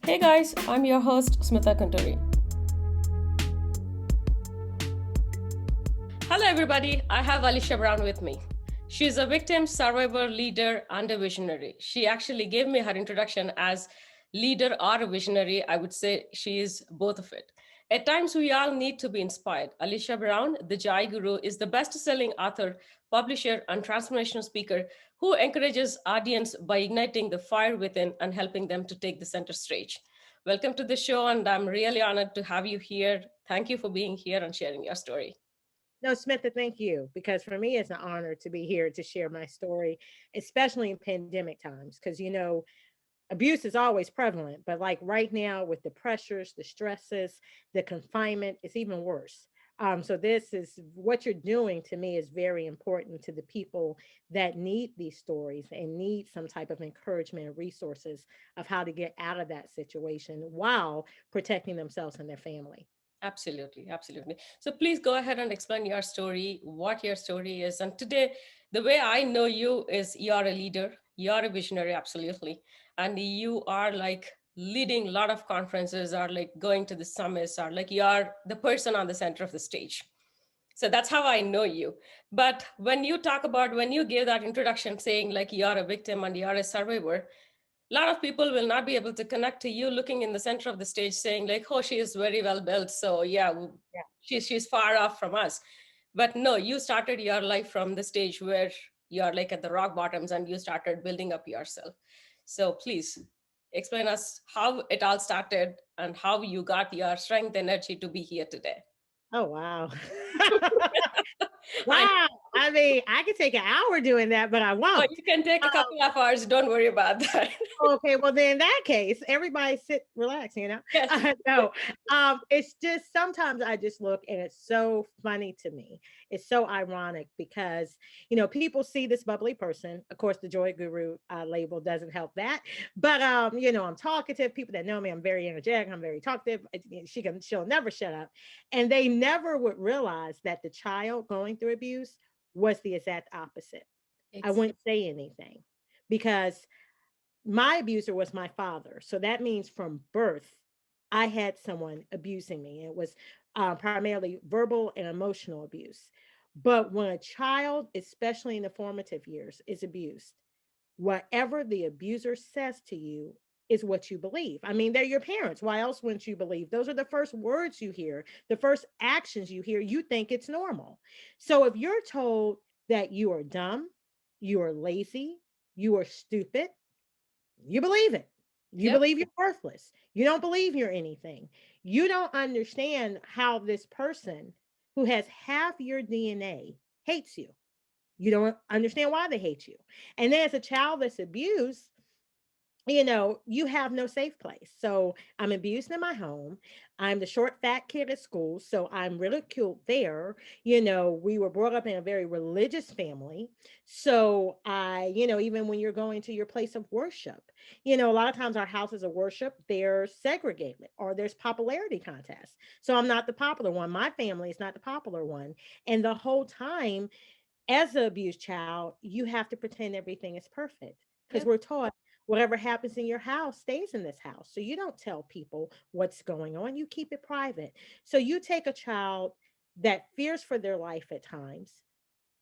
Hey guys, I'm your host Smitha. Hello everybody, I have Alesha Brown with me. She's a victim, survivor, leader, and a visionary. She actually gave me her introduction as leader or a visionary. I would say she is both of it. At times, we all need to be inspired. Alesha Brown, the Jai Guru, is the best-selling author, publisher, and transformational speaker who encourages audience by igniting the fire within and helping them to take the center stage. Welcome to the show, and I'm really honored to have you here. Thank you for being here and sharing your story. No, Smitha, thank you. Because for me, it's an honor to be here to share my story, especially in pandemic times. Because, abuse is always prevalent, but like right now with the pressures, the stresses, the confinement, it's even worse. So this is what you're doing to me is very important to the people that need these stories and need some type of encouragement and resources of how to get out of that situation while protecting themselves and their family. Absolutely, absolutely. So please go ahead and explain your story, what your story is. And today, the way I know you is you're a leader, you're a visionary, absolutely. And you are like leading a lot of conferences or like going to the summits or like you're the person on the center of the stage. So that's how I know you. But when you talk about, when you gave that introduction saying like you're a victim and you're a survivor, a lot of people will not be able to connect to you looking in the center of the stage saying like, oh, she is very well built, so yeah, she's far off from us. But no, you started your life from the stage where you're like at the rock bottoms and you started building up yourself. So please explain us how it all started and how you got your strength energy to be here today. Oh, wow. I Wow. I mean, I could take an hour doing that, but I know won't. you can take a couple of hours, don't worry about that. Okay, well then in that case, everybody sit, relax. Yes. No, it's just sometimes I just look and it's so funny to me. It's so ironic because people see this bubbly person. Of course, the Joy Guru label doesn't help that, but I'm talkative. People that know me, I'm very energetic. I'm very talkative. She'll never shut up, and they never would realize that the child going through abuse was the exact opposite. I Exactly. wouldn't say anything because my abuser was my father. So that means from birth, I had someone abusing me. It was primarily verbal and emotional abuse. But when a child, especially in the formative years, is abused, whatever the abuser says to you is what you believe. I mean, they're your parents. Why else wouldn't you believe? Those are the first words you hear, the first actions you hear. You think it's normal. So if you're told that you are dumb, you are lazy, you are stupid, you believe it. You Yep. believe you're worthless. You don't believe you're anything. You don't understand how this person who has half your DNA hates you. You don't understand why they hate you. And then as a child that's abused, you have no safe place. So I'm abused in my home. I'm the short, fat kid at school. So I'm ridiculed there. We were brought up in a very religious family. So even when you're going to your place of worship, a lot of times our houses of worship, they're segregated or there's popularity contests. So I'm not the popular one. My family is not the popular one. And the whole time, as an abused child, you have to pretend everything is perfect because Yep. we're taught whatever happens in your house stays in this house. So you don't tell people what's going on, you keep it private. So you take a child that fears for their life at times,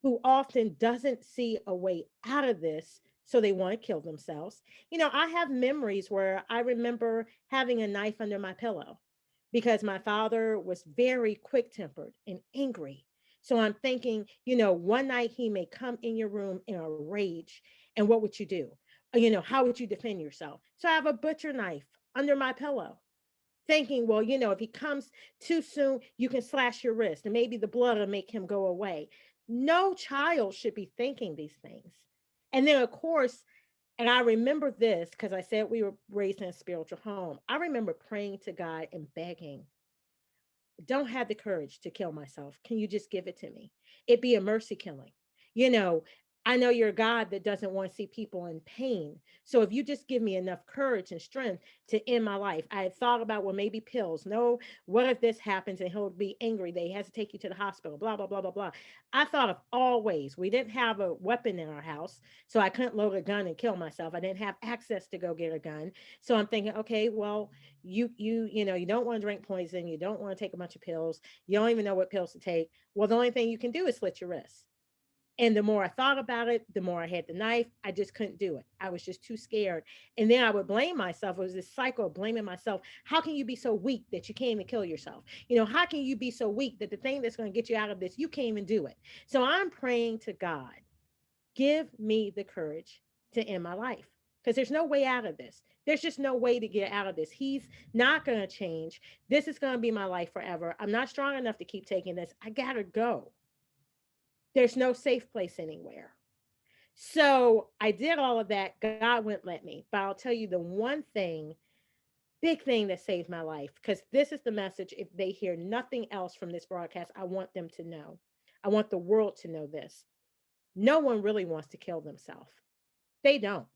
who often doesn't see a way out of this. So they want to kill themselves. I have memories where I remember having a knife under my pillow because my father was very quick tempered and angry. So I'm thinking, one night he may come in your room in a rage. And what would you do? How would you defend yourself? So I have a butcher knife under my pillow, thinking, well, if he comes too soon, you can slash your wrist and maybe the blood will make him go away. No child should be thinking these things. And then, of course, and I remember this because I said we were raised in a spiritual home. I remember praying to God and begging, don't have the courage to kill myself. Can you just give it to me? It be a mercy killing. You know, I know you're a God that doesn't want to see people in pain. So if you just give me enough courage and strength to end my life, I had thought about, well, maybe pills. No, what if this happens and he'll be angry that he has to take you to the hospital, blah, blah, blah, blah, blah. I thought of all ways. We didn't have a weapon in our house, so I couldn't load a gun and kill myself. I didn't have access to go get a gun. So I'm thinking, okay, well, you don't want to drink poison. You don't want to take a bunch of pills. You don't even know what pills to take. Well, the only thing you can do is slit your wrists. And the more I thought about it, the more I had the knife. I just couldn't do it. I was just too scared. And then I would blame myself. It was this cycle of blaming myself. How can you be so weak that you can't even kill yourself? How can you be so weak that the thing that's going to get you out of this, you can't even do it? So I'm praying to God, give me the courage to end my life, because there's no way out of this. There's just no way to get out of this. He's not going to change. This is going to be my life forever. I'm not strong enough to keep taking this. I got to go. There's no safe place anywhere. So I did all of that. God wouldn't let me. But I'll tell you the one thing, big thing that saved my life, because this is the message. If they hear nothing else from this broadcast, I want them to know. I want the world to know this. No one really wants to kill themselves. They don't.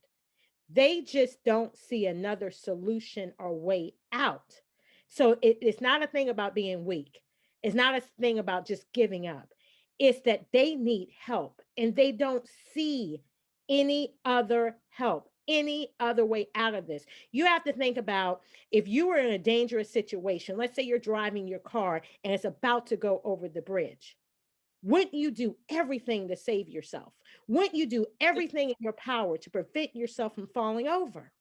They just don't see another solution or way out. So it's not a thing about being weak. It's not a thing about just giving up. It's that they need help and they don't see any other help, any other way out of this. You have to think about, if you were in a dangerous situation, let's say you're driving your car and it's about to go over the bridge. Wouldn't you do everything to save yourself? Wouldn't you do everything in your power to prevent yourself from falling over?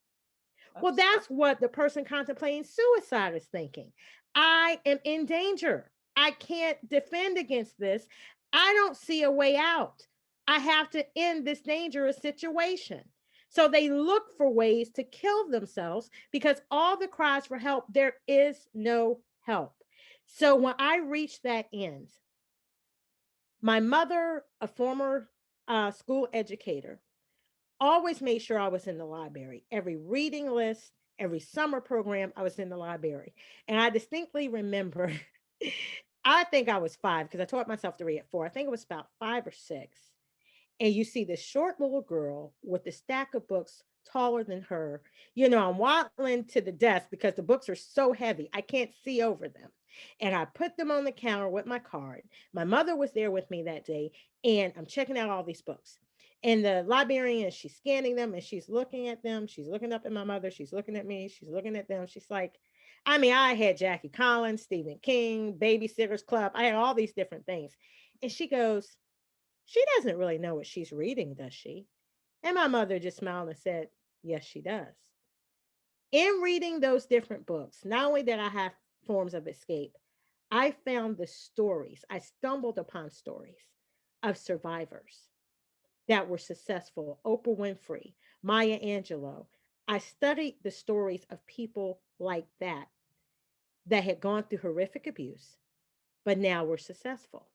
Well, that's what the person contemplating suicide is thinking. I am in danger. I can't defend against this. I don't see a way out. I have to end this dangerous situation. So they look for ways to kill themselves because all the cries for help, there is no help. So when I reached that end, my mother, a former school educator, always made sure I was in the library. Every reading list, every summer program, I was in the library. And I distinctly remember, I think I was 5 because I taught myself to read at 4. I think it was about 5 or 6. And you see this short little girl with a stack of books taller than her. I'm waddling to the desk because the books are so heavy, I can't see over them. And I put them on the counter with my card. My mother was there with me that day, and I'm checking out all these books. And the librarian, she's scanning them and she's looking at them. She's looking up at my mother. She's looking at me. She's looking at them. She's like, I mean, I had Jackie Collins, Stephen King, Babysitters Club. I had all these different things. And she goes, she doesn't really know what she's reading, does she? And my mother just smiled and said, yes, she does. In reading those different books, not only did I have forms of escape, I found the stories. I stumbled upon stories of survivors that were successful. Oprah Winfrey, Maya Angelou. I studied the stories of people like that had gone through horrific abuse, but now were successful.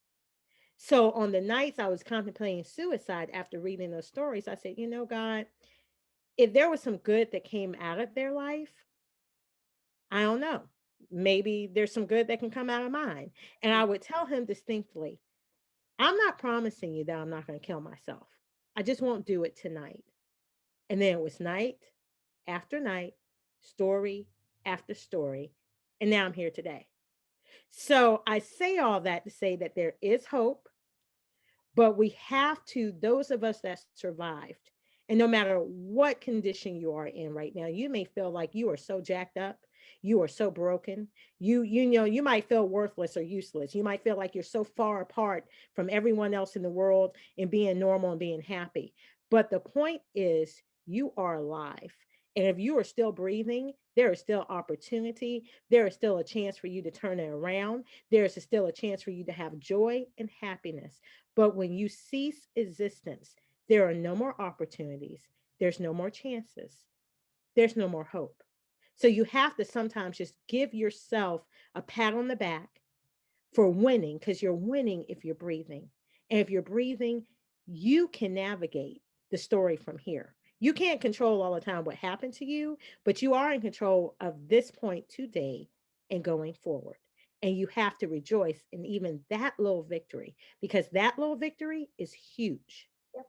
So on the nights I was contemplating suicide after reading those stories, I said, God, if there was some good that came out of their life, I don't know. Maybe there's some good that can come out of mine. And I would tell him distinctly, I'm not promising you that I'm not going to kill myself. I just won't do it tonight. And then it was night after night, story after story. And now I'm here today. So I say all that to say that there is hope. But we have to, those of us that survived, and no matter what condition you are in right now, you may feel like you are so jacked up, you are so broken, you might feel worthless or useless. You might feel like you're so far apart from everyone else in the world and being normal and being happy. But the point is, you are alive. And if you are still breathing, there is still opportunity. There is still a chance for you to turn it around. There is still a chance for you to have joy and happiness. But when you cease existence, there are no more opportunities. There's no more chances. There's no more hope. So you have to sometimes just give yourself a pat on the back for winning, because you're winning if you're breathing. And if you're breathing, you can navigate the story from here. You can't control all the time what happened to you, but you are in control of this point today and going forward. And you have to rejoice in even that little victory, because that little victory is huge. Yep.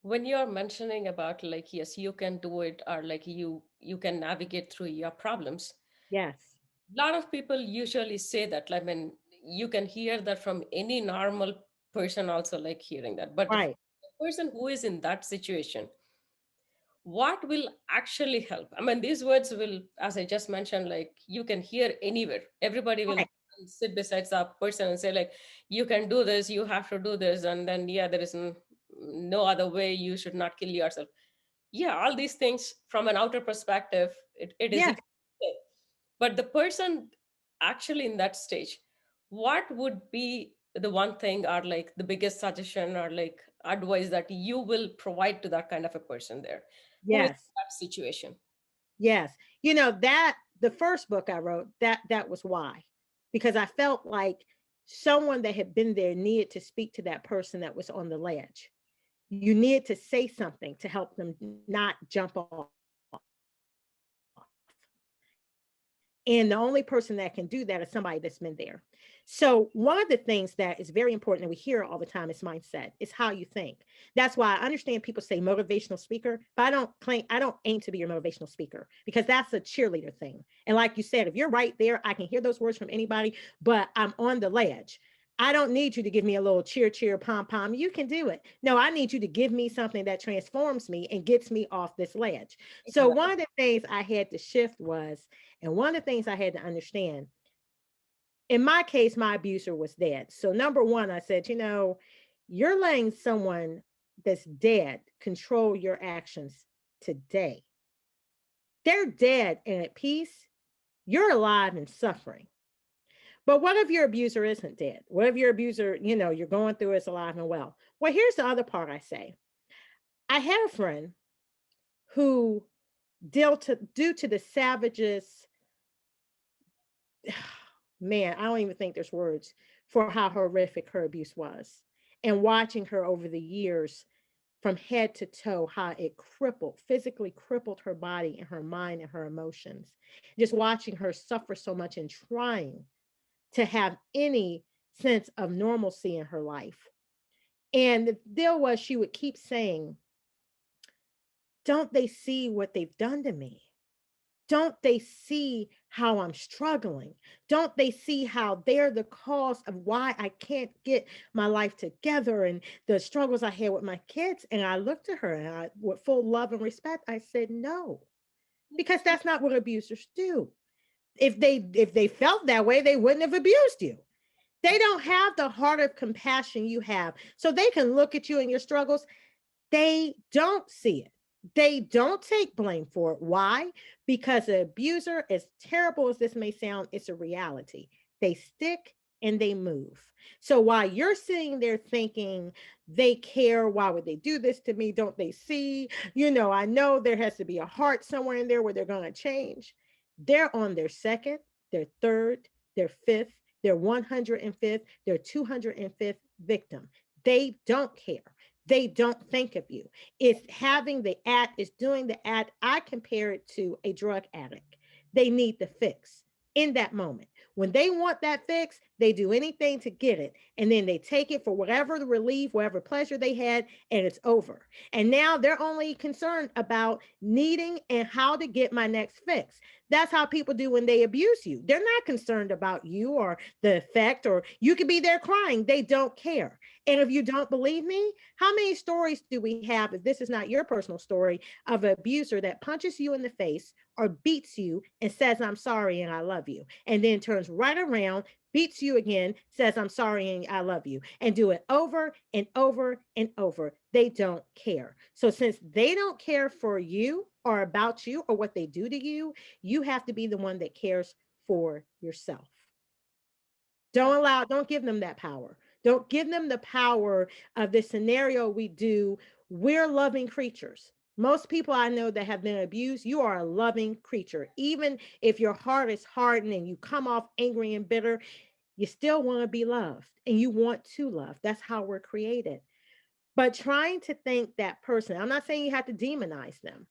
When you're mentioning about like, yes, you can do it, or like you can navigate through your problems, Yes. a lot of people usually say that. I mean, you can hear that from any normal person also, like hearing that. But the Right. person who is in that situation, what will actually help? I mean, these words will, as I just mentioned, like you can hear anywhere. Everybody will Right. sit beside that person and say, like, you can do this, you have to do this, and then yeah, there is no other way. You should not kill yourself. Yeah, all these things from an outer perspective, it is easy Yes. to say. But the person actually in that stage, what would be the one thing, or like the biggest suggestion, or like advice that you will provide to that kind of a person there who is Yes. in that situation? Yes. You know, that the first book I wrote, that was why. Because I felt like someone that had been there needed to speak to that person that was on the ledge. You needed to say something to help them not jump off. And the only person that can do that is somebody that's been there. So, one of the things that is very important that we hear all the time is mindset. It's how you think. That's why I understand people say motivational speaker, but I don't aim to be your motivational speaker because that's a cheerleader thing. And like you said, if you're right there, I can hear those words from anybody, but I'm on the ledge. I don't need you to give me a little cheer, cheer, pom, pom. You can do it. No, I need you to give me something that transforms me and gets me off this ledge. So, Exactly. one of the things I had to shift was, and one of the things I had to understand, in my case, my abuser was dead. So, number one, I said, you're letting someone that's dead control your actions today. They're dead and at peace. You're alive and suffering. But what if your abuser isn't dead? What if your abuser, you're going through is alive and well? Well, here's the other part I say. I had a friend who due to the savages, man, I don't even think there's words for how horrific her abuse was. And watching her over the years from head to toe, how it physically crippled her body and her mind and her emotions. Just watching her suffer so much and trying to have any sense of normalcy in her life. And the deal was she would keep saying, don't they see what they've done to me? Don't they see how I'm struggling? Don't they see how they're the cause of why I can't get my life together and the struggles I had with my kids? And I looked at her and with full love and respect, I said, no, because that's not what abusers do. If they felt that way, they wouldn't have abused you. They don't have the heart of compassion you have. So they can look at you and your struggles. They don't see it. They don't take blame for it. Why? Because the abuser, as terrible as this may sound, it's a reality. They stick and they move. So while you're sitting there thinking they care, why would they do this to me? Don't they see? I know there has to be a heart somewhere in there where they're going to change. They're on their second, their third, their fifth, their 105th, their 205th victim. They don't care. They don't think of you. It's having the act, it's doing the act. I compare it to a drug addict. They need the fix in that moment. When they want that fix, they do anything to get it. And then they take it for whatever the relief, whatever pleasure they had, and it's over. And now they're only concerned about needing and how to get my next fix. That's how people do when they abuse you. They're not concerned about you or the effect, or you could be there crying. They don't care. And if you don't believe me, how many stories do we have, if this is not your personal story, of an abuser that punches you in the face or beats you and says, I'm sorry and I love you, and then turns right around, beats you again, says, I'm sorry and I love you, and do it over and over and over? They don't care. So, since they don't care for you or about you or what they do to you have to be the one that cares for yourself. Don't give them that power. Don't give them the power of the scenario we do. We're loving creatures. Most people I know that have been abused, you are a loving creature. Even if your heart is hardened and you come off angry and bitter, you still want to be loved and you want to love. That's how we're created. But trying to think that person, I'm not saying you have to demonize them,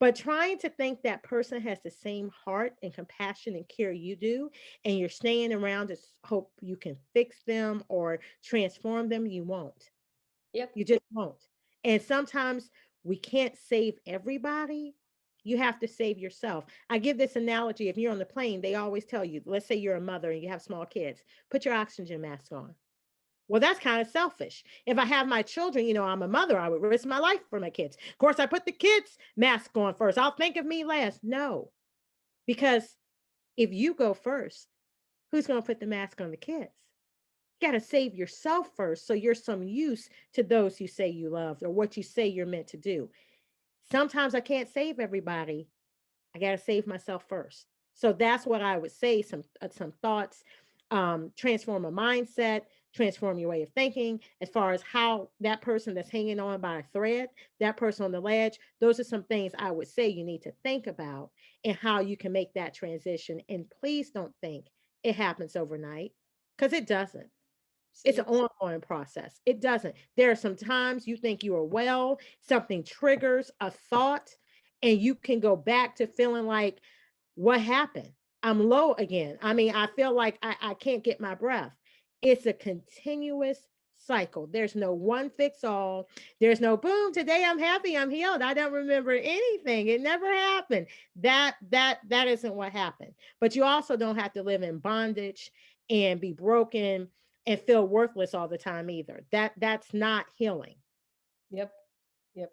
but trying to think that person has the same heart and compassion and care you do, and you're staying around to hope you can fix them or transform them, you won't. Yep. You just won't. And sometimes we can't save everybody. You have to save yourself. I give this analogy. If you're on the plane, they always tell you, let's say you're a mother and you have small kids, put your oxygen mask on. Well, that's kind of selfish. If I have my children, I'm a mother, I would risk my life for my kids. Of course, I put the kids' mask on first. I'll think of me last. No, because if you go first, who's going to put the mask on the kids? You got to save yourself first so you're some use to those you say you love or what you say you're meant to do. Sometimes I can't save everybody. I got to save myself first. So that's what I would say. Some thoughts, transform a mindset, transform your way of thinking. As far as how that person that's hanging on by a thread, that person on the ledge, those are some things I would say you need to think about and how you can make that transition. And please don't think it happens overnight because it doesn't. It's an Absolutely. ongoing process. It doesn't. There are some times you think you are well, something triggers a thought, and you can go back to feeling like, what happened? I'm low again. I mean, I feel like I can't get my breath. It's a continuous cycle. There's no one fix all. There's no boom, today I'm happy, I'm healed. I don't remember anything. It never happened. That isn't what happened. But you also don't have to live in bondage and be broken and feel worthless all the time either. That's not healing. Yep. Yep.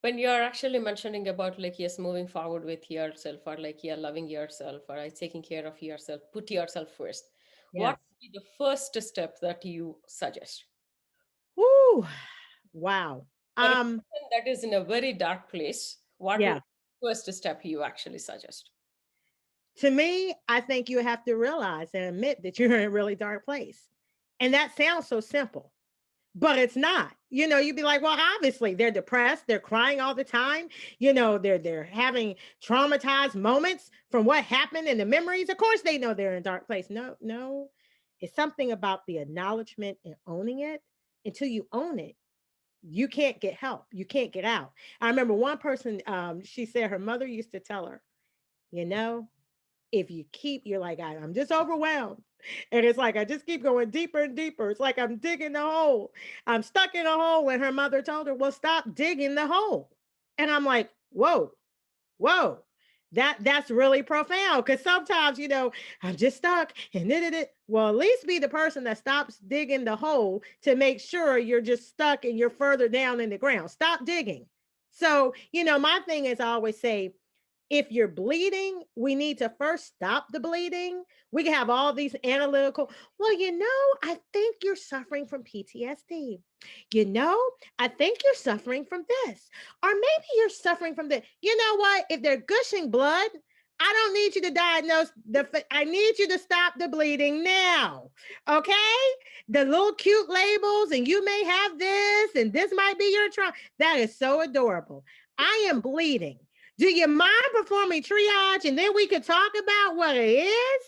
When you're actually mentioning about like, yes, moving forward with yourself, or like, yeah, loving yourself, or like, taking care of yourself, put yourself first, what Yes. would be the first step that you suggest Woo. Wow. for a Um, person that is in a very dark place? What would yeah. be the first step you actually suggest? To me, I think you have to realize and admit that you're in a really dark place. And that sounds so simple, but it's not. You'd be like, well, obviously they're depressed, they're crying all the time, they're having traumatized moments from what happened and the memories. Of course they know they're in a dark place. No, no. It's something about the acknowledgement and owning it. Until you own it, you can't get help. You can't get out. I remember one person, she said her mother used to tell her, you know, if you keep, you're like, I'm just overwhelmed. And it's like, I just keep going deeper and deeper. It's like I'm digging the hole. I'm stuck in a hole. When her mother told her, well, stop digging the hole. And I'm like, whoa, whoa. That's really profound because sometimes I'm just stuck and it. Well, at least be the person that stops digging the hole to make sure you're just stuck and you're further down in the ground. Stop digging. So my thing is, I always say, if you're bleeding, we need to first stop the bleeding. We can have all these analytical, well, I think you're suffering from PTSD. You know, I think you're suffering from this. Or maybe you're suffering from this. You know what? If they're gushing blood, I don't need you to diagnose I need you to stop the bleeding now. Okay? The little cute labels, and you may have this, and this might be your trauma. That is so adorable. I am bleeding. Do you mind performing triage and then we could talk about what it is?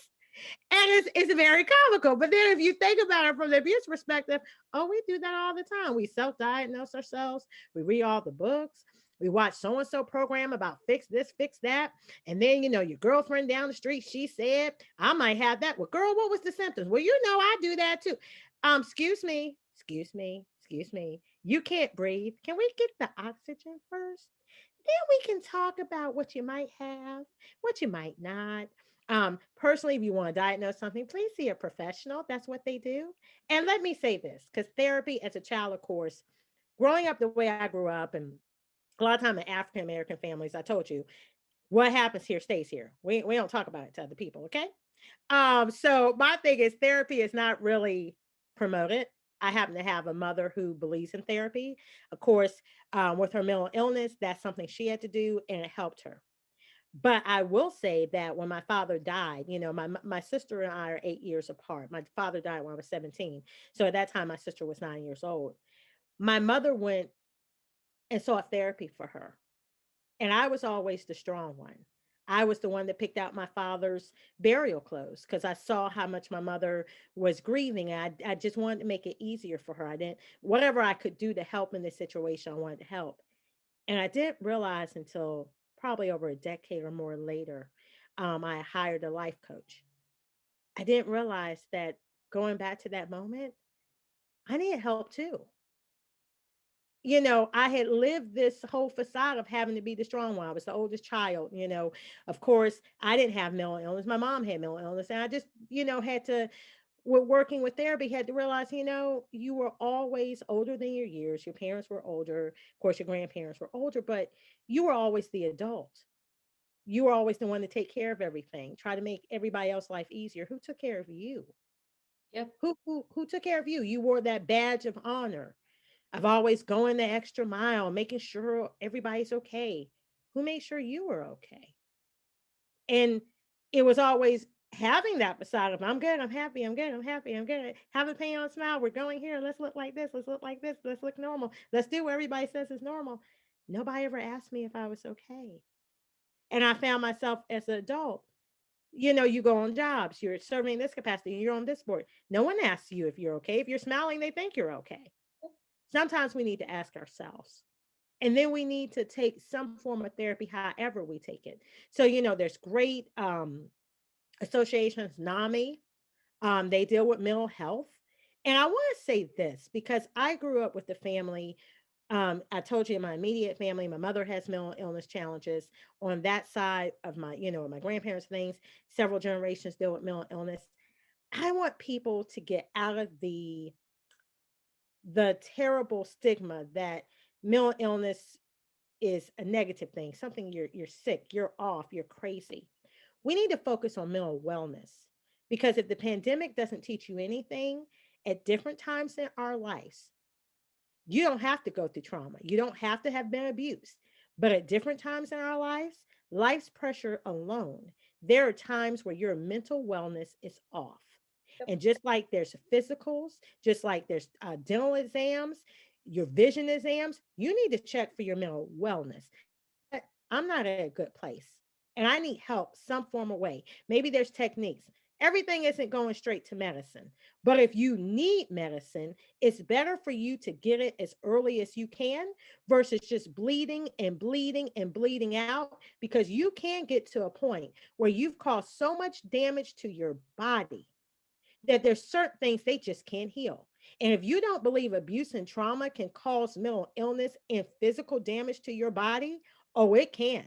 And it's very comical. But then if you think about it from the abuse perspective, oh, we do that all the time. We self-diagnose ourselves. We read all the books. We watch so-and-so program about fix this, fix that. And then, your girlfriend down the street, she said, I might have that. Well, girl, what was the symptoms? Well, I do that too. Excuse me, excuse me, excuse me. You can't breathe. Can we get the oxygen first? Then we can talk about what you might have, what you might not. Personally, if you want to diagnose something, please see a professional. That's what they do. And let me say this, because therapy as a child, of course, growing up the way I grew up, and a lot of time in African American families, I told you, what happens here stays here. We don't talk about it to other people, okay? So my thing is therapy is not really promoted. I happen to have a mother who believes in therapy. Of course, with her mental illness, that's something she had to do, and it helped her. But I will say that when my father died, my sister and I are 8 years apart. My father died when I was 17. So at that time, my sister was 9 years old. My mother went and sought therapy for her. And I was always the strong one. I was the one that picked out my father's burial clothes because I saw how much my mother was grieving. I just wanted to make it easier for her. I didn't, whatever I could do to help in this situation, I wanted to help. And I didn't realize until probably over a decade or more later, I hired a life coach. I didn't realize that going back to that moment, I needed help too. I had lived this whole facade of having to be the strong one. I was the oldest child. Of course, I didn't have mental illness. My mom had mental illness. And I just, had to, with working with therapy, had to realize, you were always older than your years. Your parents were older. Of course, your grandparents were older, but you were always the adult. You were always the one to take care of everything, try to make everybody else's life easier. Who took care of you? Yep. Who took care of you? You wore that badge of honor of always going the extra mile, making sure everybody's okay. Who made sure you were okay? And it was always having that facade of I'm good, I'm happy, I'm good, I'm happy, I'm good. Have a pain on smile. We're going here. Let's look like this. Let's look like this. Let's look normal. Let's do what everybody says is normal. Nobody ever asked me if I was okay. And I found myself as an adult. You go on jobs, you're serving this capacity, you're on this board. No one asks you if you're okay. If you're smiling, they think you're okay. Sometimes we need to ask ourselves. And then we need to take some form of therapy, however we take it. So, there's great associations, NAMI, they deal with mental health. And I want to say this because I grew up with a family. I told you in my immediate family, my mother has mental illness challenges. On that side of my grandparents' things, several generations deal with mental illness. I want people to get out of the terrible stigma that mental illness is a negative thing, something you're sick, you're off, you're crazy. We need to focus on mental wellness because if the pandemic doesn't teach you anything at different times in our lives, you don't have to go through trauma. You don't have to have been abused. But at different times in our lives, life's pressure alone, there are times where your mental wellness is off. Yep. And just like there's physicals, just like there's dental exams, your vision exams, you need to check for your mental wellness. I'm not at a good place and I need help some form of way. Maybe there's techniques. Everything isn't going straight to medicine. But if you need medicine, it's better for you to get it as early as you can versus just bleeding and bleeding and bleeding out because you can get to a point where you've caused so much damage to your body that there's certain things they just can't heal. And if you don't believe abuse and trauma can cause mental illness and physical damage to your body, oh, it can.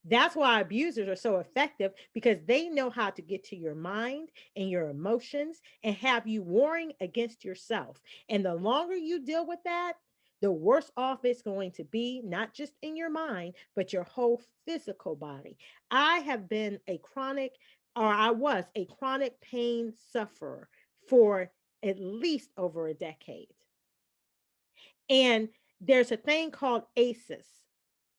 That's why abusers are so effective because they know how to get to your mind and your emotions and have you warring against yourself. And the longer you deal with that, the worse off it's going to be, not just in your mind, but your whole physical body. I have been a chronic, or I was a chronic pain sufferer for at least over a decade. And there's a thing called ACEs,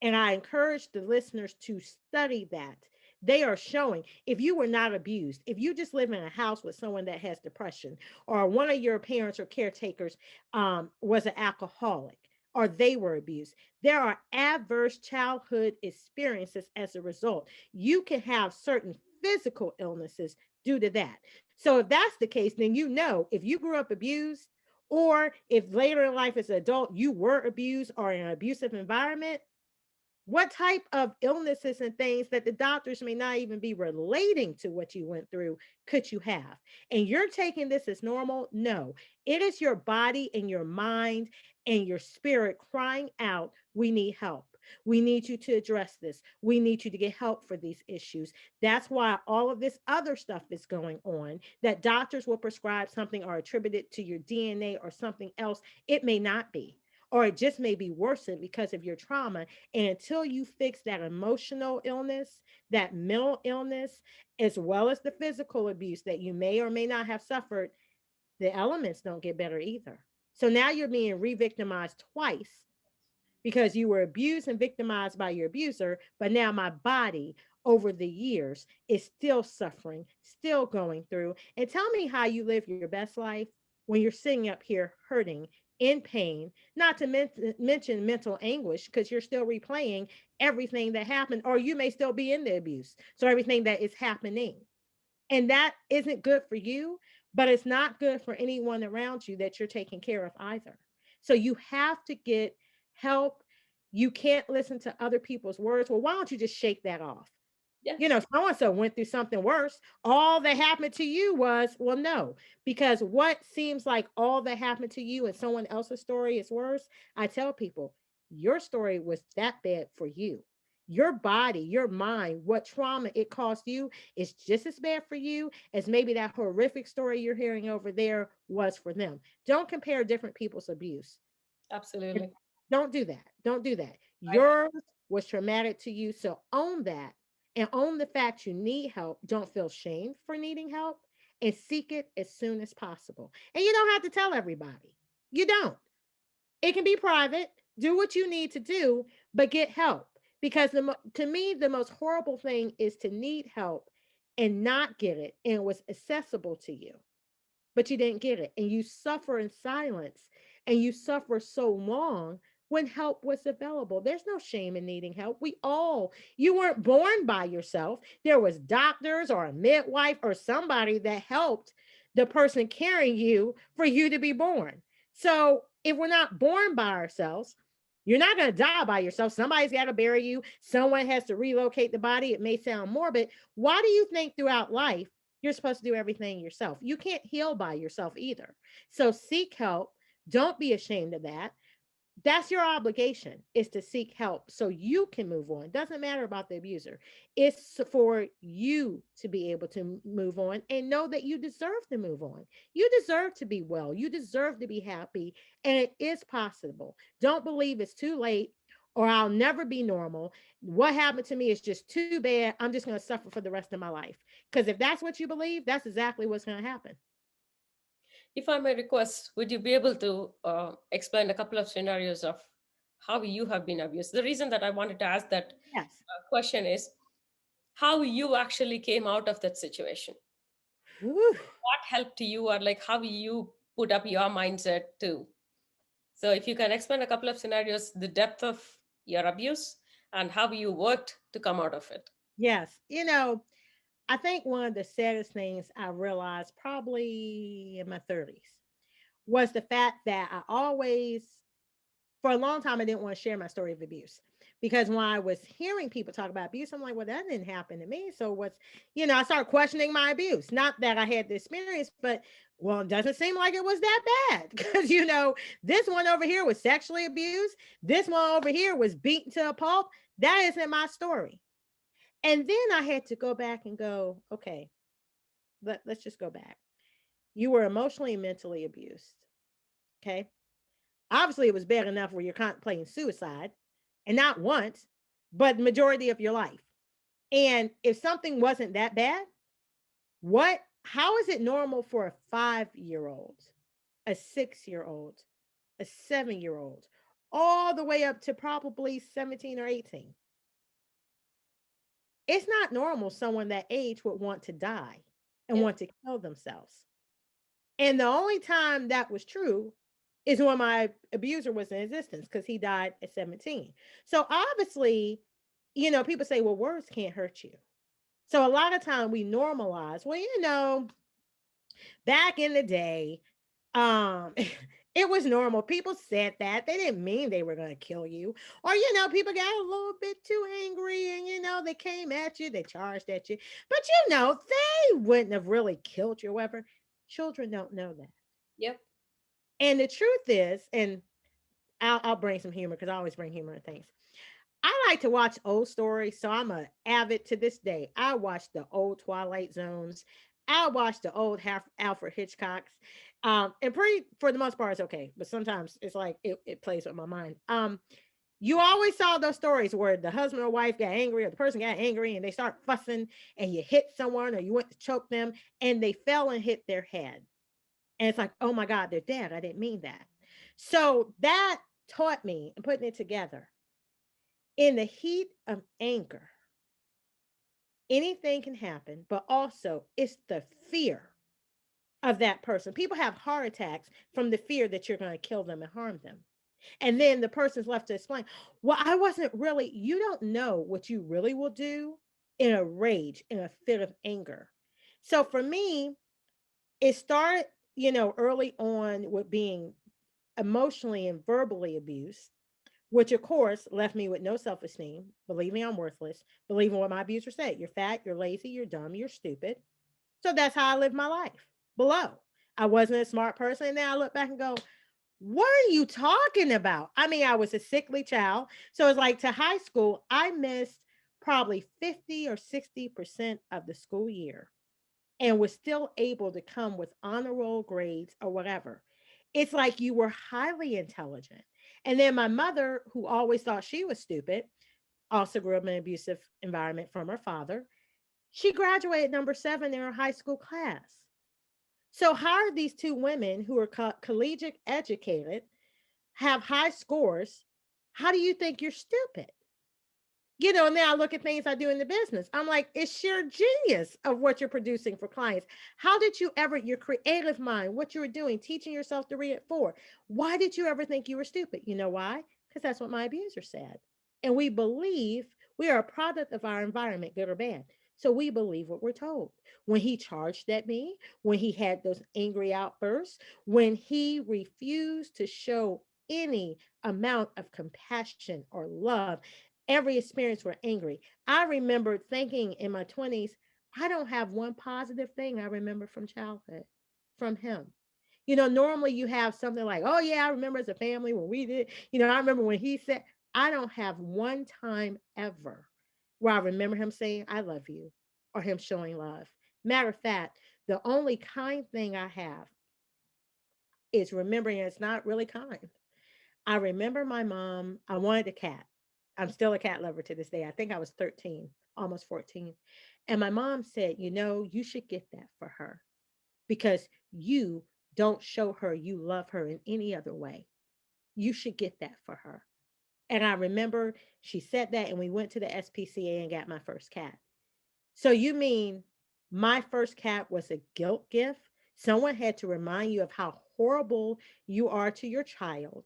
and I encourage the listeners to study that. They are showing if you were not abused, if you just live in a house with someone that has depression, or one of your parents or caretakers was an alcoholic, or they were abused, there are adverse childhood experiences as a result. You can have certain physical illnesses due to that. So, if that's the case, then if you grew up abused, or if later in life as an adult you were abused or in an abusive environment, what type of illnesses and things that the doctors may not even be relating to what you went through could you have? And you're taking this as normal? No, it is your body and your mind and your spirit crying out, we need help. We need you to address this. We need you to get help for these issues. That's why all of this other stuff is going on that doctors will prescribe something or attribute it to your DNA or something else. It may not be, or it just may be worsened because of your trauma. And until you fix that emotional illness, that mental illness, as well as the physical abuse that you may or may not have suffered, the elements don't get better either. So now you're being re victimized twice because you were abused and victimized by your abuser, but now my body over the years is still suffering, still going through. And tell me how you live your best life when you're sitting up here hurting, in pain, not to mention mental anguish because you're still replaying everything that happened, or you may still be in the abuse. So everything that is happening. And that isn't good for you, but it's not good for anyone around you that you're taking care of either. So you have to get help. You can't listen to other people's words. Well, why don't you just shake that off? Yeah, So and so went through something worse. All that happened to you was, well, no, because what seems like all that happened to you and someone else's story is worse. I tell people, your story was that bad for you. Your body, your mind, what trauma it caused you is just as bad for you as maybe that horrific story you're hearing over there was for them. Don't compare different people's abuse. absolutely. Don't do that. Don't do that. I Yours was traumatic to you. So own that and own the fact you need help. Don't feel shame for needing help and seek it as soon as possible. And you don't have to tell everybody. You don't. It can be private. Do what you need to do, but get help. Because to me, the most horrible thing is to need help and not get it and it was accessible to you but you didn't get it. And you suffer in silence and you suffer so long when help was available. There's no shame in needing help. You weren't born by yourself. There was doctors or a midwife or somebody that helped the person carrying you for you to be born. So if we're not born by ourselves, you're not going to die by yourself. Somebody's got to bury you. Someone has to relocate the body. It may sound morbid. Why do you think throughout life you're supposed to do everything yourself? You can't heal by yourself either. So seek help. Don't be ashamed of that. That's your obligation, is to seek help so you can move on. Doesn't matter about the abuser. It's for you to be able to move on and know that you deserve to move on. You deserve to be well. You deserve to be happy, and it is possible. Don't believe it's too late or I'll never be normal. What happened to me is just too bad. I'm just going to suffer for the rest of my life. Because if that's what you believe, that's exactly what's going to happen. If I may request, would you be able to explain a couple of scenarios of how you have been abused? The reason that I wanted to ask that Yes. question is how you actually came out of that situation. Whew. What helped you, or like how you put up your mindset to. So, if you can explain a couple of scenarios, the depth of your abuse and how you worked to come out of it. Yes. I think one of the saddest things I realized probably in my 30s was the fact that for a long time, I didn't want to share my story of abuse because when I was hearing people talk about abuse, I'm like, well, that didn't happen to me. So I started questioning my abuse. Not that I had the experience, but well, it doesn't seem like it was that bad because, this one over here was sexually abused. This one over here was beaten to a pulp. That isn't my story. And then I had to go back and go, okay, let's just go back. You were emotionally and mentally abused. Okay. Obviously, it was bad enough where you're contemplating suicide and not once, but the majority of your life. And if something wasn't that bad, how is it normal for a 5-year old, a 6-year old, a 7-year old, all the way up to probably 17 or 18? It's not normal someone that age would want to die and Yeah. want to kill themselves. And the only time that was true is when my abuser was in existence because he died at 17. So obviously, people say, well, words can't hurt you. So a lot of time we normalize, well, back in the day, um, it was normal. People said that. They didn't mean they were going to kill you. Or, people got a little bit too angry and, they came at you, they charged at you. But, they wouldn't have really killed you or whatever. Children don't know that. Yep. And the truth is, and I'll bring some humor because I always bring humor to things. I like to watch old stories, so I'm a avid to this day. I watch the old Twilight Zones. I watch the old Alfred Hitchcocks. And pretty for the most part, it's okay, but sometimes it's like it plays with my mind. You always saw those stories where the husband or wife got angry, or the person got angry, and they start fussing, and you hit someone, or you went to choke them, and they fell and hit their head. And it's like, oh my God, they're dead. I didn't mean that. So that taught me, and putting it together, in the heat of anger, anything can happen, but also it's the fear of that person. People have heart attacks from the fear that you're going to kill them and harm them. And then the person's left to explain, well, I wasn't really, you don't know what you really will do in a rage, in a fit of anger. So for me, it started, early on with being emotionally and verbally abused, which of course left me with no self-esteem, believing I'm worthless, believing what my abuser said. You're fat, you're lazy, you're dumb, you're stupid. So that's how I lived my life below. I wasn't a smart person. And then I look back and go, what are you talking about? I mean, I was a sickly child. So it's like to high school, I missed probably 50 or 60% of the school year and was still able to come with honor roll grades or whatever. It's like you were highly intelligent. And then my mother, who always thought she was stupid, also grew up in an abusive environment from her father. She graduated number 7 in her high school class. So, how are these two women who are collegiate educated, have high scores? How do you think you're stupid? Now I look at things I do in the business. I'm like, it's sheer genius of what you're producing for clients. How did you ever, your creative mind, what you were doing, teaching yourself to read at 4? Why did you ever think you were stupid? You know why? Because that's what my abuser said. And we believe we are a product of our environment, good or bad. So we believe what we're told. When he charged at me, when he had those angry outbursts, when he refused to show any amount of compassion or love, every experience were angry. I remember thinking in my 20s, I don't have one positive thing I remember from childhood from him. Normally you have something like, oh, yeah, I remember as a family when we did, I remember when he said, I don't have one time ever where I remember him saying, I love you or him showing love. Matter of fact, the only kind thing I have is remembering it's not really kind. I remember my mom, I wanted a cat. I'm still a cat lover to this day. I think I was 13, almost 14. And my mom said, you should get that for her because you don't show her you love her in any other way. You should get that for her. And I remember she said that, and we went to the SPCA and got my first cat. So you mean my first cat was a guilt gift? Someone had to remind you of how horrible you are to your child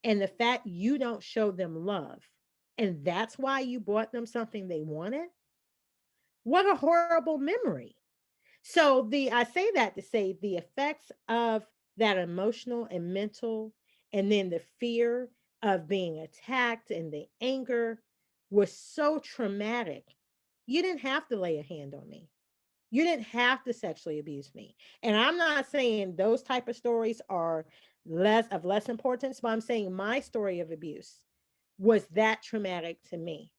and the fact you don't show them love. And that's why you bought them something they wanted. What a horrible memory. So I say that to say the effects of that emotional and mental, and then the fear of being attacked and the anger was so traumatic. You didn't have to lay a hand on me. You didn't have to sexually abuse me. And I'm not saying those type of stories are less importance, but I'm saying my story of abuse was that traumatic to me.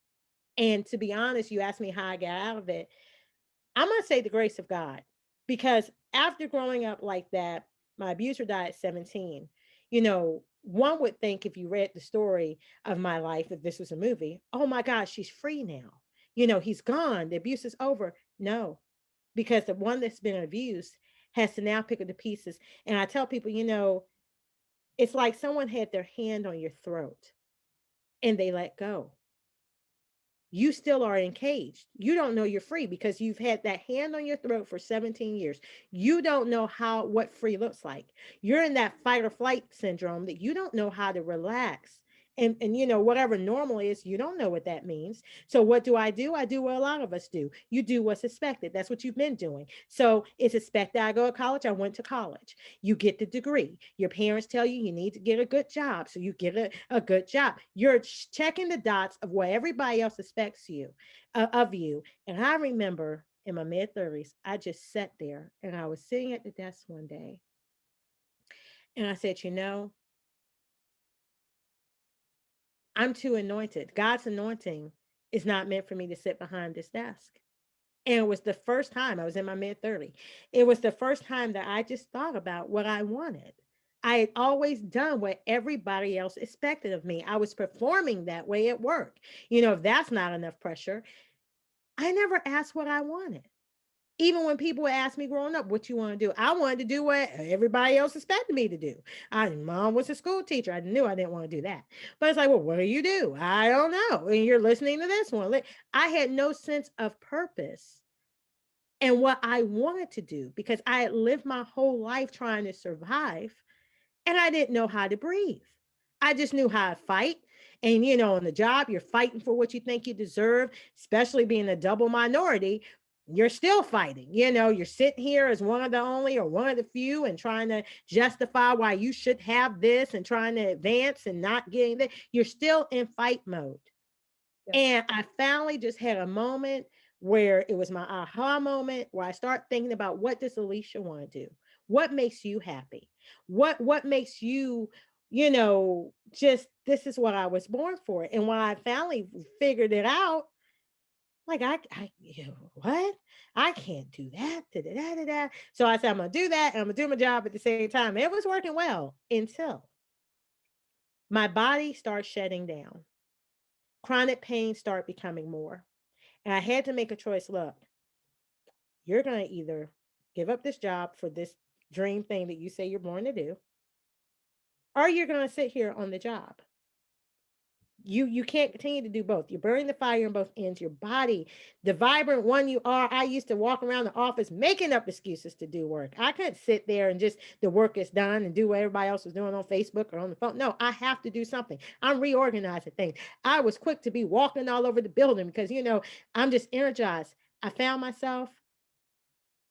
And to be honest, you asked me how I got out of it. I'm going to say the grace of God, because after growing up like that, my abuser died at 17. One would think if you read the story of my life, if this was a movie, oh my gosh, she's free now. He's gone. The abuse is over. No, because the one that's been abused has to now pick up the pieces. And I tell people, it's like someone had their hand on your throat and they let go. You still are encaged. You don't know you're free because you've had that hand on your throat for 17 years. You don't know what free looks like. You're in that fight or flight syndrome that you don't know how to relax. And whatever normal is, you don't know what that means. So what do? I do what a lot of us do. You do what's expected. That's what you've been doing. So it's expected I go to college. I went to college. You get the degree. Your parents tell you you need to get a good job. So you get a good job. You're checking the dots of what everybody else expects of you. And I remember in my mid 30s, I just sat there and I was sitting at the desk one day and I said, I'm too anointed. God's anointing is not meant for me to sit behind this desk. And it was the first time I was in my mid 30s. It was the first time that I just thought about what I wanted. I had always done what everybody else expected of me. I was performing that way at work. If that's not enough pressure, I never asked what I wanted. Even when people would ask me growing up, what you want to do? I wanted to do what everybody else expected me to do. Mom was a school teacher. I knew I didn't want to do that. But it's like, well, what do you do? I don't know. And you're listening to this one. I had no sense of purpose and what I wanted to do because I had lived my whole life trying to survive and I didn't know how to breathe. I just knew how to fight. And, on the job, you're fighting for what you think you deserve, especially being a double minority. You're still fighting. You're sitting here as one of the only or one of the few and trying to justify why you should have this and trying to advance and not getting that. You're still in fight mode. Yeah. And I finally just had a moment where it was my aha moment where I start thinking about, what does Alesha want to do? What makes you happy? What makes you, just, this is what I was born for. And when I finally figured it out, like, what? I can't do that. Da, da, da, da, da. So I said, I'm gonna do that and I'm gonna do my job at the same time. It was working well until my body starts shutting down. Chronic pain start becoming more. And I had to make a choice. Look, you're going to either give up this job for this dream thing that you say you're born to do, or you're going to sit here on the job. You can't continue to do both. You're burning the fire in both ends. Your body, the vibrant one you are. I used to walk around the office making up excuses to do work. I couldn't sit there and just the work is done and do what everybody else was doing on Facebook or on the phone. No, I have to do something. I'm reorganizing things. I was quick to be walking all over the building because I'm just energized. I found myself,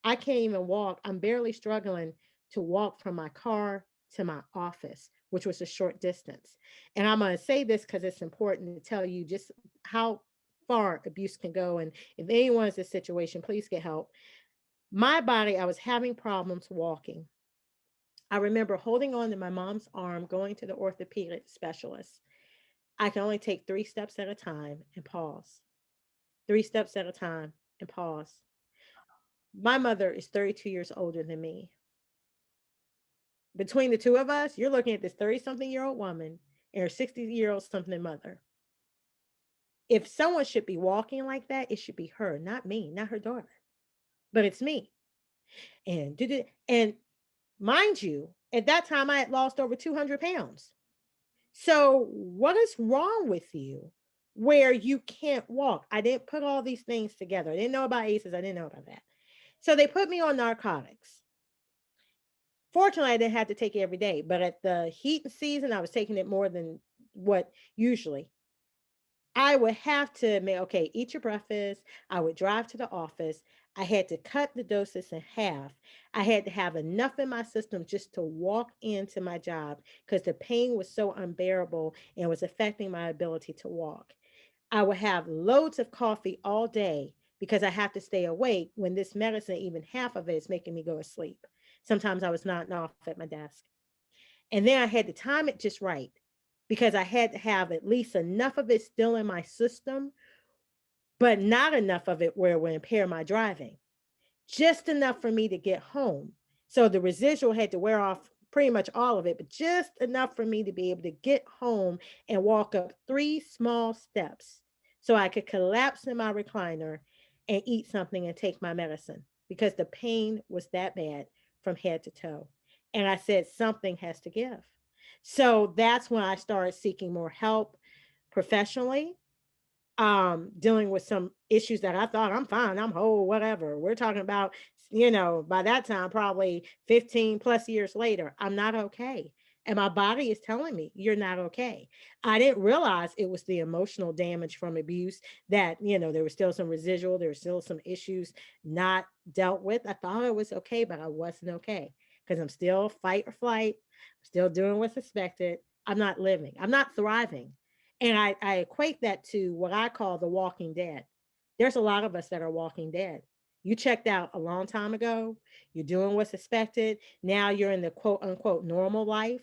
I can't even walk. I'm barely struggling to walk from my car to my office, which was a short distance. And I'm going to say this because it's important to tell you just how far abuse can go. And if anyone's in a situation, please get help. My body, I was having problems walking. I remember holding on to my mom's arm, going to the orthopedic specialist. I can only take 3 steps at a time and pause. 3 steps at a time and pause. My mother is 32 years older than me. Between the two of us, you're looking at this 30-something-year-old woman and her 60-year-old something mother. If someone should be walking like that, it should be her, not me, not her daughter. But it's me. And did it, and mind you, at that time I had lost over 200 pounds. So what is wrong with you where you can't walk? I didn't put all these things together. I didn't know about ACEs. I didn't know about that. So they put me on narcotics. Fortunately, I didn't have to take it every day, but at the heat season, I was taking it more than what usually. I would have to admit, okay, eat your breakfast. I would drive to the office. I had to cut the doses in half. I had to have enough in my system just to walk into my job because the pain was so unbearable and was affecting my ability to walk. I would have loads of coffee all day because I have to stay awake when this medicine, even half of it, is making me go to sleep. Sometimes I was nodding off at my desk. And then I had to time it just right because I had to have at least enough of it still in my system, but not enough of it where it would impair my driving. Just enough for me to get home. So the residual had to wear off pretty much all of it, but just enough for me to be able to get home and walk up 3 small steps so I could collapse in my recliner and eat something and take my medicine because the pain was that bad from head to toe. And I said, something has to give. So that's when I started seeking more help professionally, dealing with some issues that I thought I'm fine, I'm whole, whatever. We're talking about, by that time, probably 15 plus years later, I'm not okay. And my body is telling me, you're not okay. I didn't realize it was the emotional damage from abuse that, there was still some residual, there was still some issues not dealt with. I thought I was okay, but I wasn't okay because I'm still fight or flight, still doing what's expected. I'm not living, I'm not thriving. And I equate that to what I call the walking dead. There's a lot of us that are walking dead. You checked out a long time ago. You're doing what's expected. Now you're in the quote unquote normal life,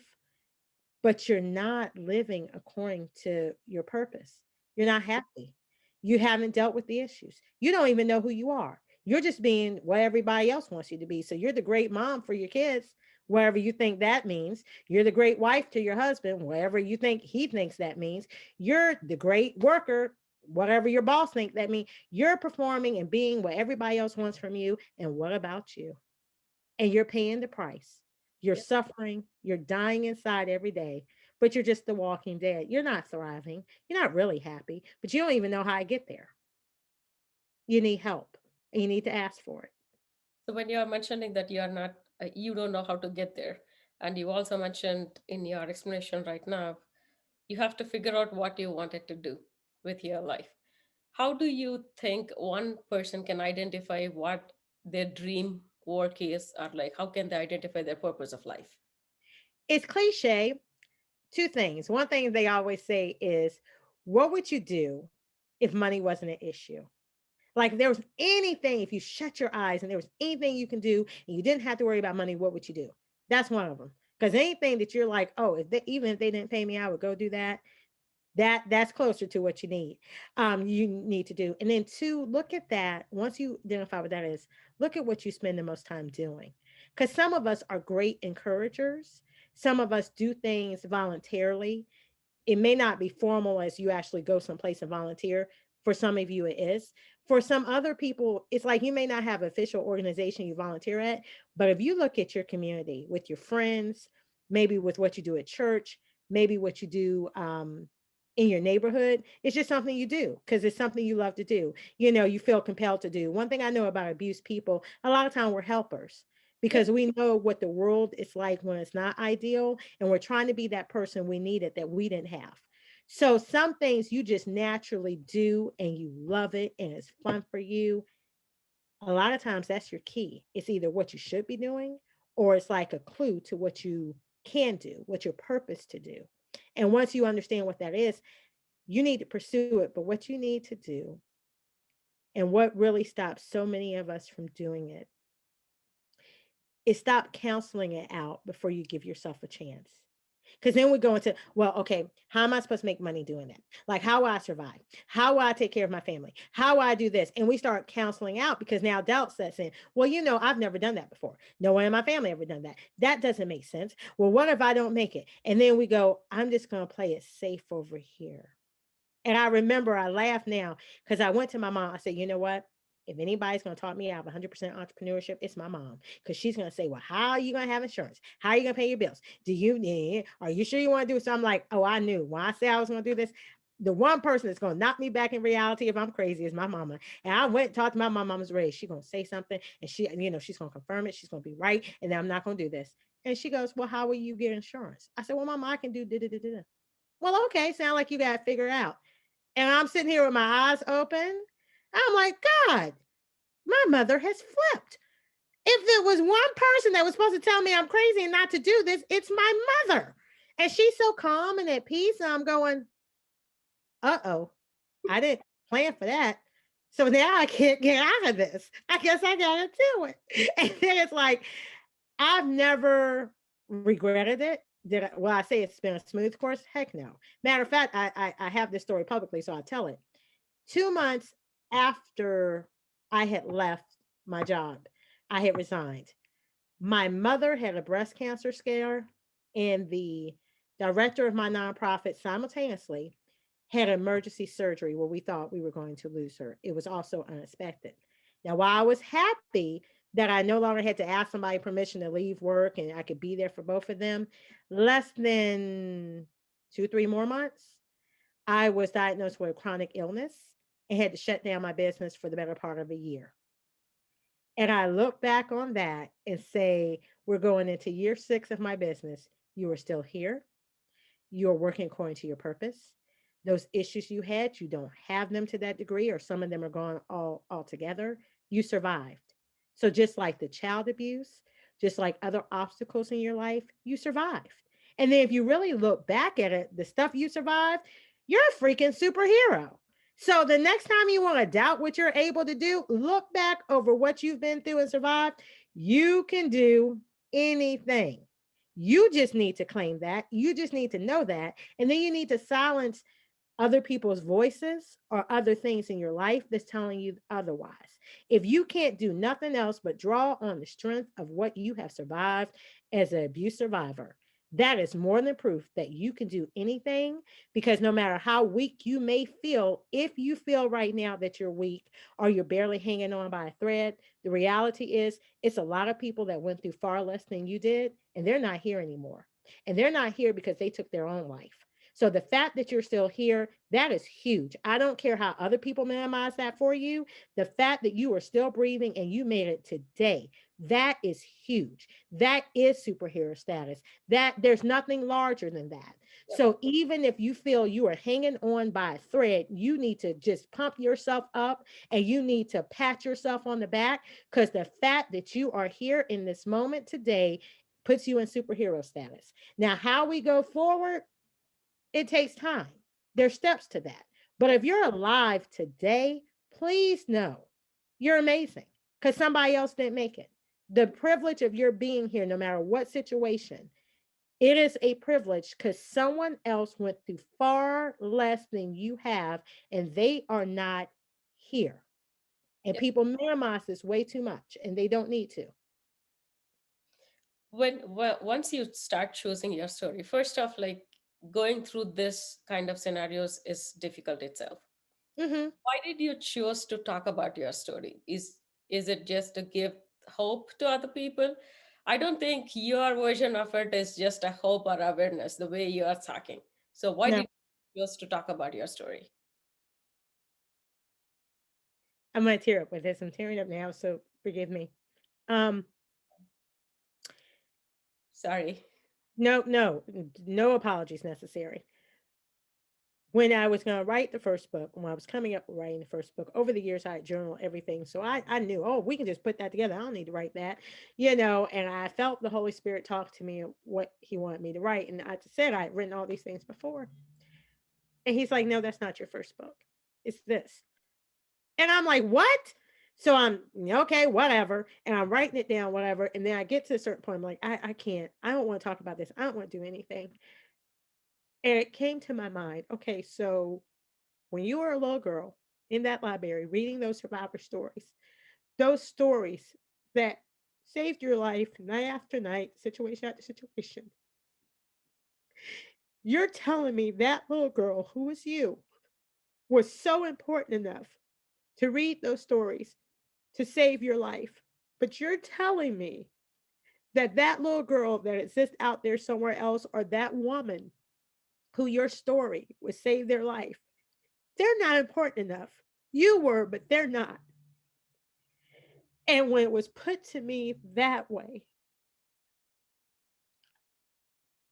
but you're not living according to your purpose. You're not happy. You haven't dealt with the issues. You don't even know who you are. You're just being what everybody else wants you to be. So you're the great mom for your kids, whatever you think that means. You're the great wife to your husband, whatever you think he thinks that means. You're the great worker, whatever your boss thinks that means. You're performing and being what everybody else wants from you. And what about you? And you're paying the price. You're Yeah. suffering, you're dying inside every day, but you're just the walking dead. You're not thriving. You're not really happy, but you don't even know how to get there. You need help and you need to ask for it. So when you are mentioning that you are not, you don't know how to get there, and you also mentioned in your explanation right now, you have to figure out what you wanted to do with your life. how do you think one person can identify what their dream work is, or like how can they identify their purpose of life? It's cliche. Two things. One thing they always say is, what would you do if money wasn't an issue? Like, if there was anything, if you shut your eyes and there was anything you can do and you didn't have to worry about money, what would you do? That's one of them. Because anything that you're like, oh, if they, even if they didn't pay me, I would go do that. That's closer to what you need to do. And then two, look at that. Once you identify what that is, look at what you spend the most time doing. Because some of us are great encouragers. Some of us do things voluntarily. It may not be formal as you actually go someplace and volunteer. For some of you, it is. For some other people, it's like you may not have an official organization you volunteer at, but if you look at your community with your friends, maybe with what you do at church, maybe what you do in your neighborhood, it's just something you do because it's something you love to do. You know, you feel compelled to do. One thing I know about abused people, a lot of time we're helpers because Yep. we know what the world is like when it's not ideal, and we're trying to be that person we needed that we didn't have. So some things you just naturally do and you love it and it's fun for you. A lot of times that's your key. It's either what you should be doing or it's like a clue to what you can do, what your purpose to do. And once you understand what that is, you need to pursue it. But what you need to do, and what really stops so many of us from doing it, is stop counseling it out before you give yourself a chance. Because then we go into, well, okay, how am I supposed to make money doing that? Like, how will I survive? How will I take care of my family? How will I do this? And we start counseling out because now doubt sets in. Well, you know, I've never done that before. No one in my family ever done that. That doesn't make sense. Well, what if I don't make it? And then we go, I'm just going to play it safe over here. And I remember I laugh now because I went to my mom. I said, you know what? If anybody's going to talk me out of 100% entrepreneurship, it's my mom. Because she's going to say, well, how are you going to have insurance? How are you going to pay your bills? Do you need, are you sure you want to do it? So I'm like, oh, I knew when I said I was going to do this. The one person that's going to knock me back in reality if I'm crazy is my mama. And I went and talked to my mom. Mama's ready. She's going to say something and she, you know, she's going to confirm it. She's going to be right. And then I'm not going to do this. And she goes, well, how will you get insurance? I said, well, mama, I can do da da da da. Well, okay. Sound like you got to figure it out. And I'm sitting here with my eyes open. I'm like, God, my mother has flipped. If there was one person that was supposed to tell me I'm crazy and not to do this, it's my mother. And she's so calm and at peace. And I'm going, uh-oh, I didn't plan for that. So now I can't get out of this. I guess I gotta do it. And then it's like, I've never regretted it. Did I, well, I say it's been a smooth course? Heck no. Matter of fact, I have this story publicly, so I'll tell it. 2 months after I had left my job, I had resigned. My mother had a breast cancer scare, and the director of my nonprofit simultaneously had emergency surgery where we thought we were going to lose her. It was also unexpected. Now, while I was happy that I no longer had to ask somebody permission to leave work and I could be there for both of them, less than 2, 3 more months, I was diagnosed with a chronic illness and had to shut down my business for the better part of a year. And I look back on that and say, we're going into year 6 of my business. You are still here. You're working according to your purpose. Those issues you had, you don't have them to that degree, or some of them are gone all altogether. You survived. So just like the child abuse, just like other obstacles in your life, you survived. And then if you really look back at it, the stuff you survived, you're a freaking superhero. So the next time you want to doubt what you're able to do, look back over what you've been through and survived. You can do anything. You just need to claim that. You just need to know that. And then you need to silence other people's voices or other things in your life that's telling you otherwise. If you can't do nothing else but draw on the strength of what you have survived as an abuse survivor, that is more than proof that you can do anything, because no matter how weak you may feel, if you feel right now that you're weak or you're barely hanging on by a thread, the reality is it's a lot of people that went through far less than you did, and they're not here anymore. And they're not here because they took their own life. So the fact that you're still here, that is huge. I don't care how other people minimize that for you. The fact that you are still breathing and you made it today, that is huge. That is superhero status. That there's nothing larger than that. Yep. So even if you feel you are hanging on by a thread, you need to just pump yourself up and you need to pat yourself on the back, because the fact that you are here in this moment today puts you in superhero status. Now, how we go forward, it takes time. There's steps to that. But if you're alive today, please know you're amazing, because somebody else didn't make it. The privilege of your being here, no matter what situation, it is a privilege because someone else went through far less than you have, and they are not here. And Yep. people minimize this way too much, and they don't need to. Once you start choosing your story, first off, like going through this kind of scenarios is difficult itself. Hmm. Why did you choose to talk about your story? Is it just to give hope to other people? I don't think your version of it is just a hope or awareness the way you are talking. So why No, did you choose to talk about your story? I'm going to tear up with this. I'm tearing up now, so forgive me. Um, Sorry. no, no, no apologies necessary. When I was going to write the first book, when I was coming up with writing the first book, over the years I had journaled everything. So I knew, oh, we can just put that together. I don't need to write that, and I felt the Holy Spirit talk to me what he wanted me to write. And I said I had written all these things before. And he's like, no, that's not your first book. It's this. And I'm like, what? So I'm okay, whatever. And I'm writing it down, whatever. And then I get to a certain point, I'm like, I can't, I don't want to talk about this. I don't want to do anything. And it came to my mind, okay, so when you were a little girl in that library reading those survivor stories, those stories that saved your life night after night, situation after situation, you're telling me that little girl who was you was so important enough to read those stories to save your life. But you're telling me that that little girl that exists out there somewhere else, or that woman who your story would save their life, they're not important enough. You were, but they're not. And when it was put to me that way,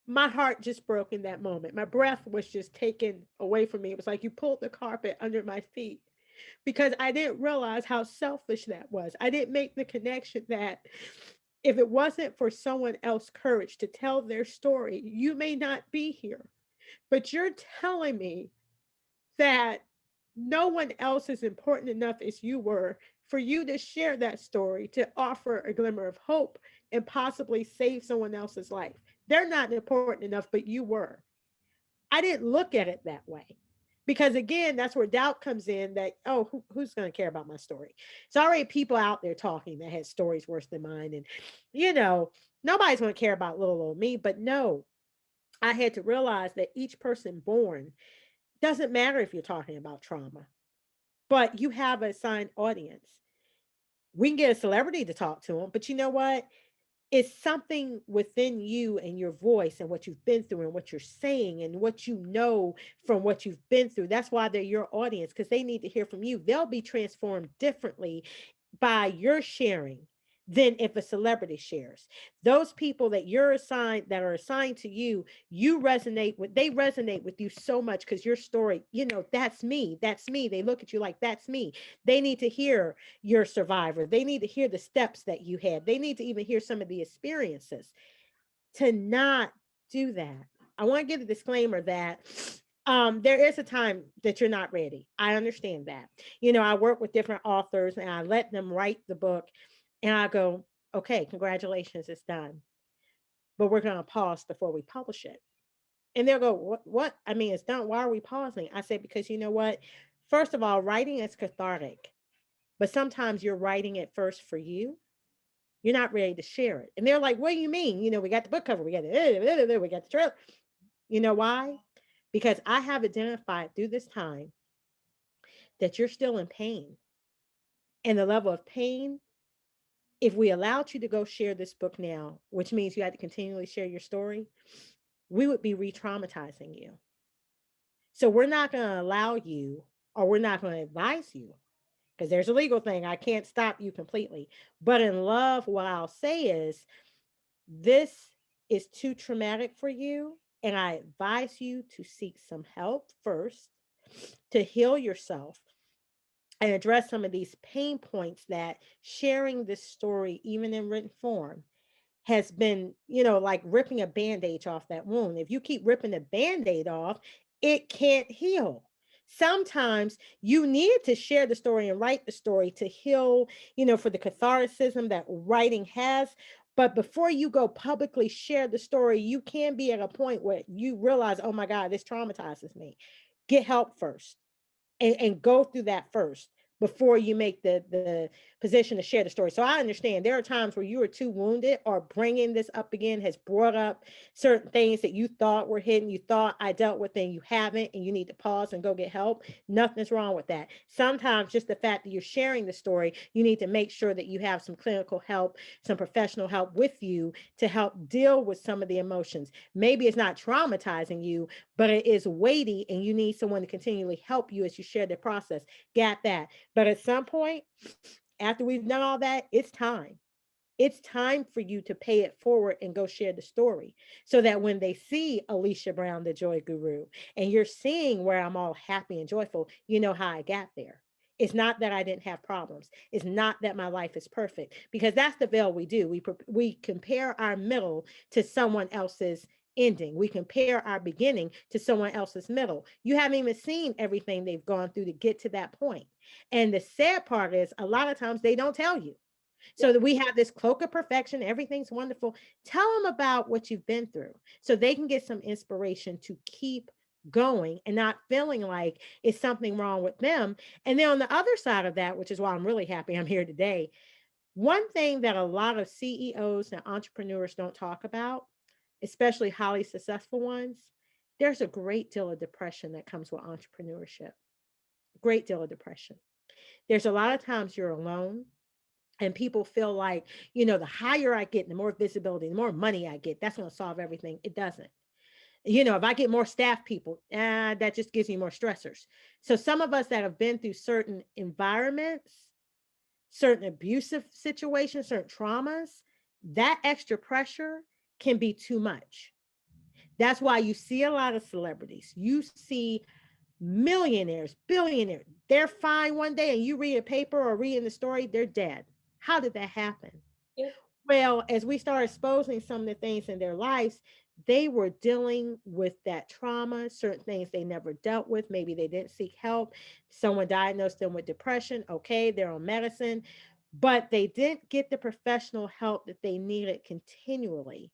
my heart just broke in that moment. My breath was just taken away from me. It was like you pulled the carpet under my feet, because I didn't realize how selfish that was. I didn't make the connection that if it wasn't for someone else's courage to tell their story, you may not be here. But you're telling me that no one else is important enough as you were for you to share that story, to offer a glimmer of hope and possibly save someone else's life. They're not important enough, but you were. I didn't look at it that way. Because again, that's where doubt comes in that, oh, who's going to care about my story? It's already people out there talking that had stories worse than mine. And, you know, nobody's going to care about little old me. But no, I had to realize that each person born doesn't matter if you're talking about trauma, but you have a assigned audience. We can get a celebrity to talk to them, but you know what? It's something within you and your voice and what you've been through and what you're saying and what you know from what you've been through. That's why they're your audience, because they need to hear from you. They'll be transformed differently by your sharing than if a celebrity shares. Those people that you're assigned, that are assigned to you, they resonate with you so much because your story, that's me, that's me. They look at you like that's me. They need to hear your survivor. They need to hear the steps that you had. They need to even hear some of the experiences. To not do that, I want to give a disclaimer that there is a time that you're not ready. I understand that. I work with different authors and I let them write the book and I go, okay, congratulations, it's done. But we're going to pause before we publish it. And they'll go, what? I mean, it's done. Why are we pausing? I say, because you know what? First of all, writing is cathartic, but sometimes you're writing it first for you. You're not ready to share it. And they're like, what do you mean? We got the book cover, we got the trailer. You know why? Because I have identified through this time that you're still in pain. And the level of pain, if we allowed you to go share this book now, which means you had to continually share your story, we would be re traumatizing you. So we're not going to allow you, or we're not going to advise you, because there's a legal thing. I can't stop you completely. But in love, what I'll say is, this is too traumatic for you. And I advise you to seek some help first to heal yourself and address some of these pain points that sharing this story, even in written form, has been, like ripping a band-aid off that wound. If you keep ripping the band-aid off, it can't heal. Sometimes you need to share the story and write the story to heal, for the catharticism that writing has. But before you go publicly share the story, you can be at a point where you realize, oh my God, this traumatizes me. Get help first, and go through that first before you make the position to share the story. So I understand there are times where you are too wounded, or bringing this up again has brought up certain things that you thought were hidden, you thought I dealt with, and you haven't, and you need to pause and go get help. Nothing's wrong with that. Sometimes just the fact that you're sharing the story, you need to make sure that you have some clinical help, some professional help with you to help deal with some of the emotions. Maybe it's not traumatizing you, but it is weighty, and you need someone to continually help you as you share the process. Got that? But at some point, after we've done all that, it's time. It's time for you to pay it forward and go share the story, so that when they see Alesha Brown, the joy guru, and you're seeing where I'm all happy and joyful, you know how I got there. It's not that I didn't have problems. It's not that my life is perfect, because that's the veil we do. We compare our middle to someone else's ending. We compare our beginning to someone else's middle. You haven't even seen everything they've gone through to get to that point. And the sad part is, a lot of times they don't tell you. So Yep. that we have this cloak of perfection, everything's wonderful. Tell them about what you've been through so they can get some inspiration to keep going and not feeling like it's something wrong with them. And then on the other side of that, which is why I'm really happy I'm here today, one thing that a lot of CEOs and entrepreneurs don't talk about, especially highly successful ones, there's a great deal of depression that comes with entrepreneurship. Great deal of depression. There's a lot of times you're alone, and people feel like, the higher I get, the more visibility, the more money I get, that's going to solve everything. It doesn't. If I get more staff people, that just gives me more stressors. So some of us that have been through certain environments, certain abusive situations, certain traumas, that extra pressure can be too much. That's why you see a lot of celebrities. You see millionaires, billionaires. They're fine one day, and you read a paper or reading the story, they're dead. How did that happen? Yep. Well, as we start exposing some of the things in their lives, they were dealing with that trauma, certain things they never dealt with. Maybe they didn't seek help. Someone diagnosed them with depression. Okay, they're on medicine, but they didn't get the professional help that they needed continually.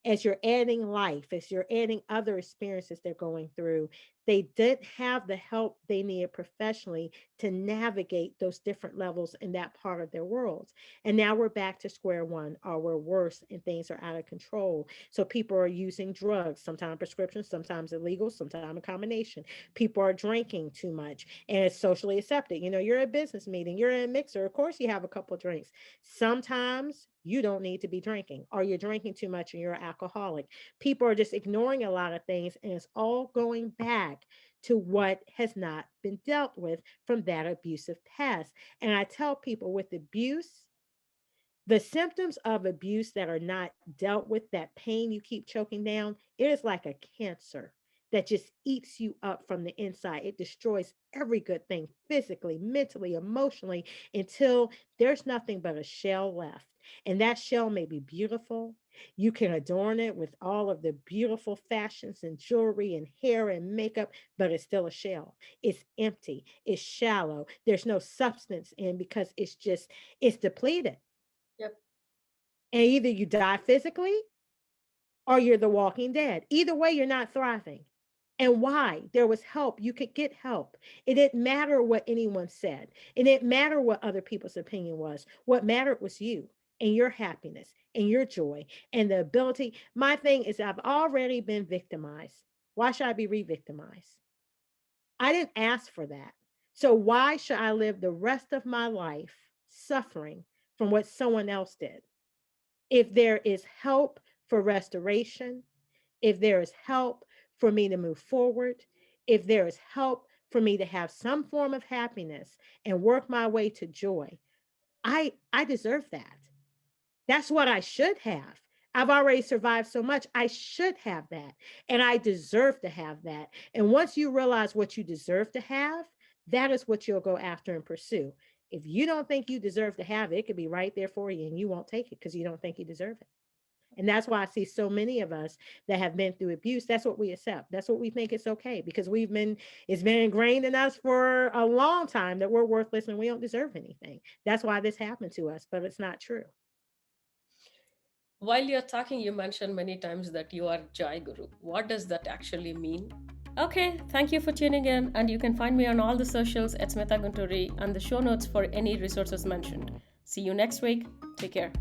As you're adding life, as you're adding other experiences they're going through, they didn't have the help they needed professionally to navigate those different levels in that part of their world. And now we're back to square one, or we're worse, and things are out of control. So people are using drugs, sometimes prescriptions, sometimes illegal, sometimes a combination. People are drinking too much, and it's socially accepted. You're at a business meeting, you're in a mixer, of course you have a couple of drinks. Sometimes you don't need to be drinking, or you're drinking too much and you're an alcoholic. People are just ignoring a lot of things, and it's all going back to what has not been dealt with from that abusive past. And I tell people, with abuse, the symptoms of abuse that are not dealt with, that pain you keep choking down, it is like a cancer that just eats you up from the inside. It destroys every good thing, physically, mentally, emotionally, until there's nothing but a shell left. And that shell may be beautiful. You can adorn it with all of the beautiful fashions and jewelry and hair and makeup, but it's still a shell. It's empty, it's shallow. There's no substance in, because it's depleted. Yep. And either you die physically, or you're the walking dead. Either way, you're not thriving. And why? There was help. You could get help. It didn't matter what anyone said. It didn't matter what other people's opinion was. What mattered was you and your happiness and your joy and the ability. My thing is, I've already been victimized. Why should I be re victimized? I didn't ask for that. So why should I live the rest of my life suffering from what someone else did? If there is help for restoration, if there is help for me to move forward, if there is help for me to have some form of happiness and work my way to joy, I deserve that. That's what I should have. I've already survived so much. I should have that. And I deserve to have that. And once you realize what you deserve to have, that is what you'll go after and pursue. If you don't think you deserve to have it, it could be right there for you and you won't take it because you don't think you deserve it. And that's why I see so many of us that have been through abuse. That's what we accept. That's what we think it's okay because it's been ingrained in us for a long time that we're worthless and we don't deserve anything. That's why this happened to us, but it's not true. While you're talking, you mentioned many times that you are Jai Guru. What does that actually mean? Okay, thank you for tuning in, and you can find me on all the socials at Smitha Gunturi and the show notes for any resources mentioned. See you next week. Take care.